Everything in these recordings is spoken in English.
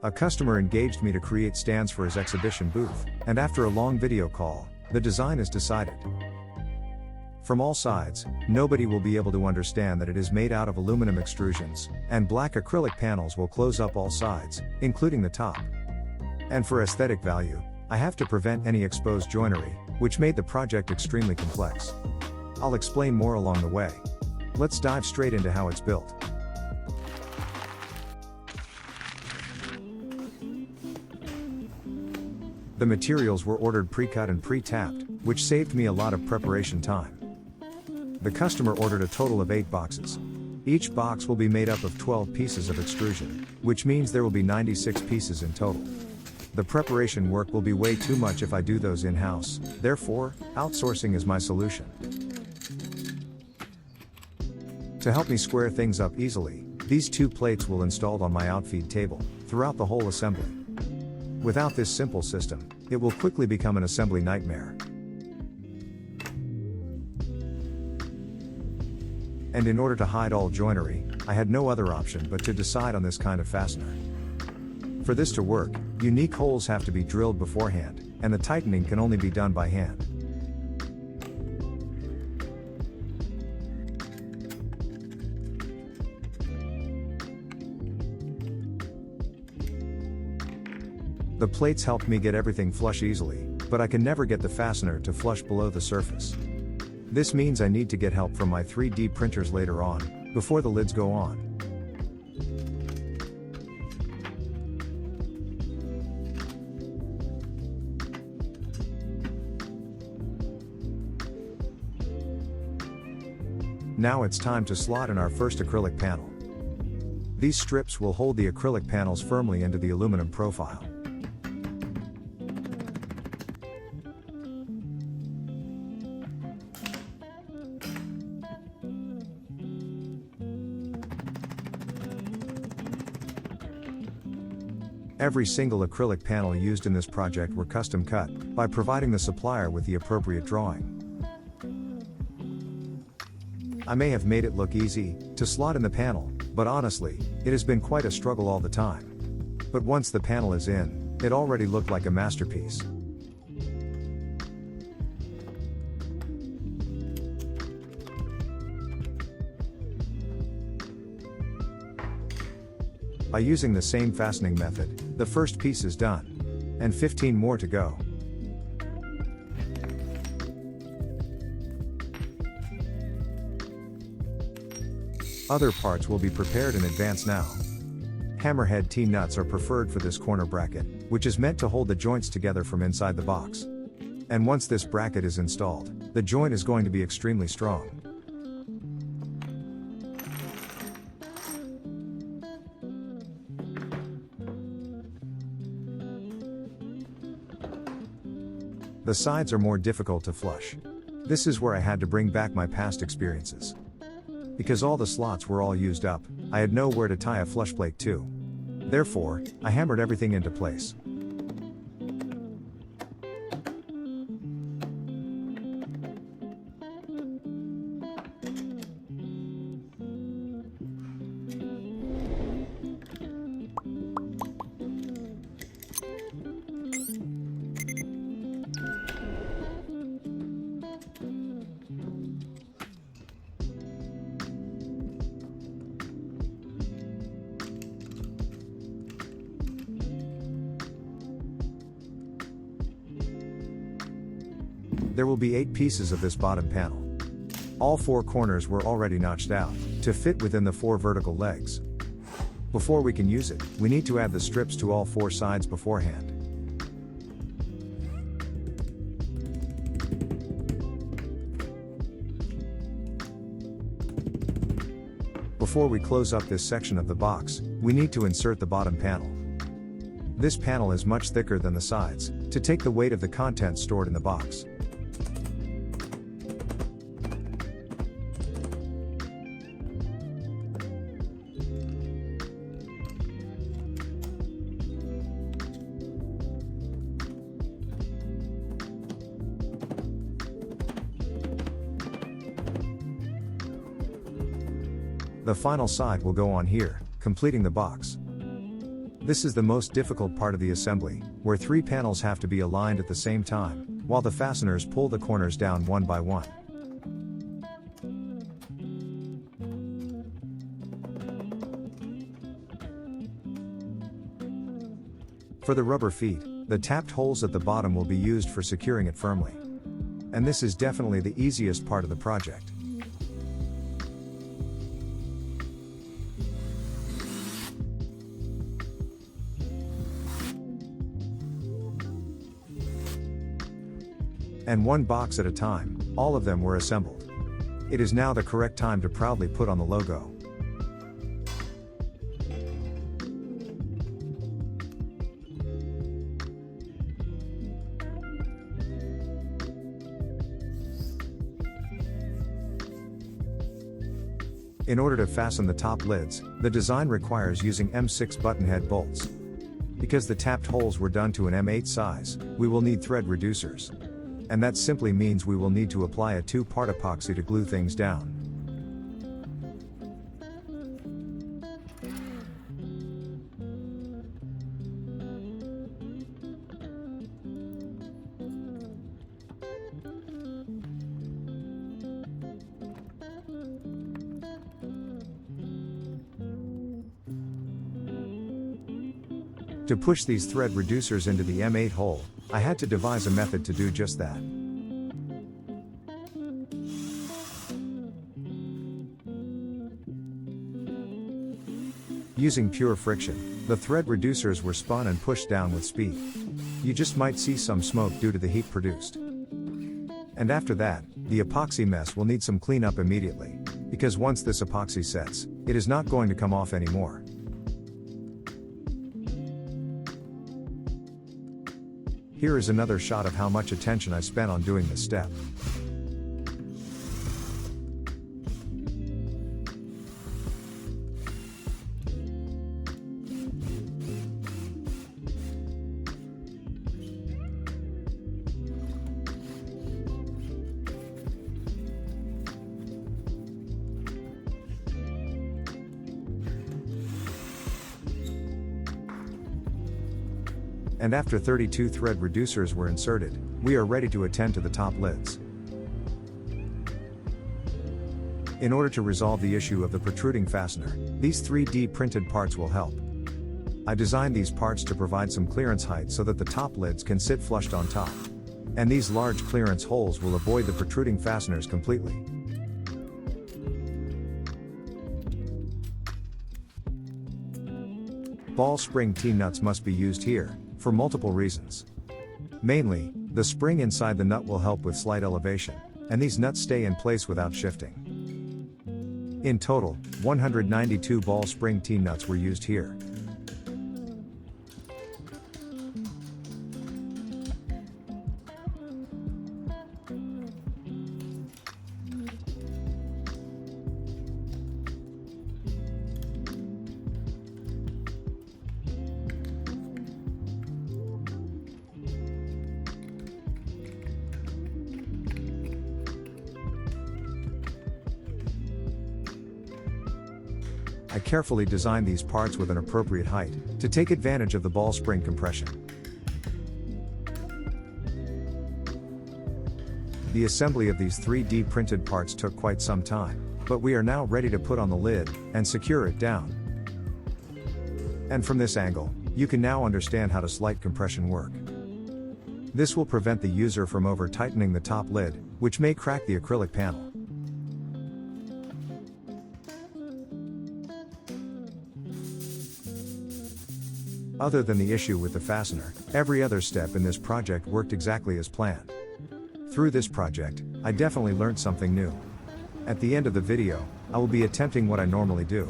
A customer engaged me to create stands for his exhibition booth, and after a long video call, the design is decided. From all sides, nobody will be able to understand that it is made out of aluminum extrusions, and black acrylic panels will close up all sides, including the top. And for aesthetic value, I have to prevent any exposed joinery, which made the project extremely complex. I'll explain more along the way. Let's dive straight into how it's built. The materials were ordered pre-cut and pre-tapped, which saved me a lot of preparation time. The customer ordered a total of 8 boxes. Each box will be made up of 12 pieces of extrusion, which means there will be 96 pieces in total. The preparation work will be way too much if I do those in-house, therefore, outsourcing is my solution. To help me square things up easily, these 2 plates will installed on my outfeed table, throughout the whole assembly. Without this simple system, it will quickly become an assembly nightmare. And in order to hide all joinery, I had no other option but to decide on this kind of fastener. For this to work, unique holes have to be drilled beforehand, and the tightening can only be done by hand. The plates helped me get everything flush easily, but I can never get the fastener to flush below the surface. This means I need to get help from my 3D printers later on, before the lids go on. Now it's time to slot in our first acrylic panel. These strips will hold the acrylic panels firmly into the aluminum profile. Every single acrylic panel used in this project were custom cut, by providing the supplier with the appropriate drawing. I may have made it look easy, to slot in the panel, but honestly, it has been quite a struggle all the time. But once the panel is in, it already looked like a masterpiece. By using the same fastening method, the first piece is done. And 15 more to go. Other parts will be prepared in advance now. Hammerhead T-nuts are preferred for this corner bracket, which is meant to hold the joints together from inside the box. And once this bracket is installed, the joint is going to be extremely strong. The sides are more difficult to flush. This is where I had to bring back my past experiences. Because all the slots were all used up, I had nowhere to tie a flush plate to. Therefore, I hammered everything into place. There will be 8 pieces of this bottom panel. All 4 corners were already notched out, to fit within the 4 vertical legs. Before we can use it, we need to add the strips to all 4 sides beforehand. Before we close up this section of the box, we need to insert the bottom panel. This panel is much thicker than the sides, to take the weight of the contents stored in the box. The final side will go on here, completing the box. This is the most difficult part of the assembly, where 3 panels have to be aligned at the same time, while the fasteners pull the corners down one by one. For the rubber feet, the tapped holes at the bottom will be used for securing it firmly. And this is definitely the easiest part of the project. And one box at a time, all of them were assembled. It is now the correct time to proudly put on the logo. In order to fasten the top lids, the design requires using M6 button-head bolts. Because the tapped holes were done to an M8 size, we will need thread reducers. And that simply means we will need to apply a 2-part epoxy to glue things down. To push these thread reducers into the M8 hole, I had to devise a method to do just that. Using pure friction, the thread reducers were spun and pushed down with speed. You just might see some smoke due to the heat produced. And after that, the epoxy mess will need some cleanup immediately, because once this epoxy sets, it is not going to come off anymore. Here is another shot of how much attention I spent on doing this step. And after 32 thread reducers were inserted, we are ready to attend to the top lids. In order to resolve the issue of the protruding fastener, these 3D printed parts will help. I designed these parts to provide some clearance height so that the top lids can sit flushed on top. And these large clearance holes will avoid the protruding fasteners completely. Ball spring T-nuts must be used here, for multiple reasons. Mainly, the spring inside the nut will help with slight elevation, and these nuts stay in place without shifting. In total, 192 ball spring T-nuts were used here. I carefully designed these parts with an appropriate height, to take advantage of the ball spring compression. The assembly of these 3D printed parts took quite some time, but we are now ready to put on the lid, and secure it down. And from this angle, you can now understand how to slight compression work. This will prevent the user from over-tightening the top lid, which may crack the acrylic panel. Other than the issue with the fastener, every other step in this project worked exactly as planned. Through this project, I definitely learned something new. At the end of the video, I will be attempting what I normally do.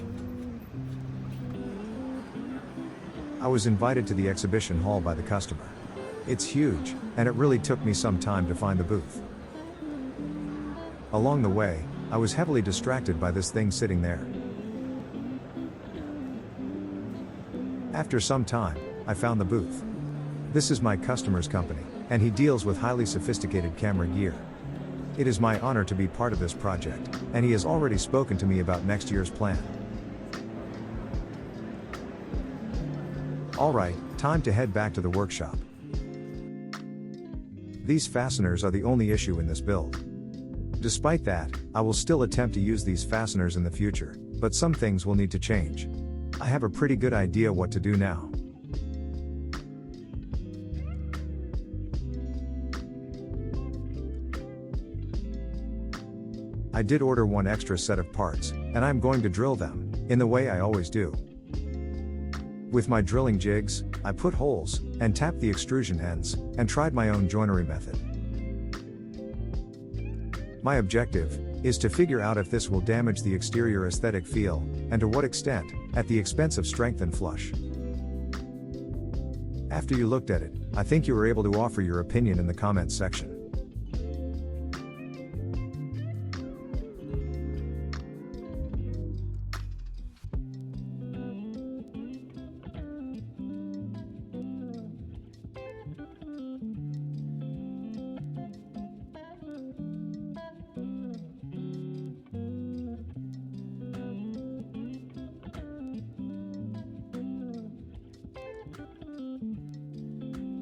I was invited to the exhibition hall by the customer. It's huge, and it really took me some time to find the booth. Along the way, I was heavily distracted by this thing sitting there. After some time, I found the booth. This is my customer's company, and he deals with highly sophisticated camera gear. It is my honor to be part of this project, and he has already spoken to me about next year's plan. Alright, time to head back to the workshop. These fasteners are the only issue in this build. Despite that, I will still attempt to use these fasteners in the future, but some things will need to change. I have a pretty good idea what to do now. I did order one extra set of parts, and I'm going to drill them, in the way I always do. With my drilling jigs, I put holes, and tapped the extrusion ends, and tried my own joinery method. My objective is to figure out if this will damage the exterior aesthetic feel, and to what extent, at the expense of strength and flush. After you looked at it, I think you were able to offer your opinion in the comments section.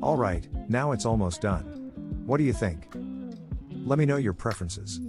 Alright, now it's almost done. What do you think? Let me know your preferences.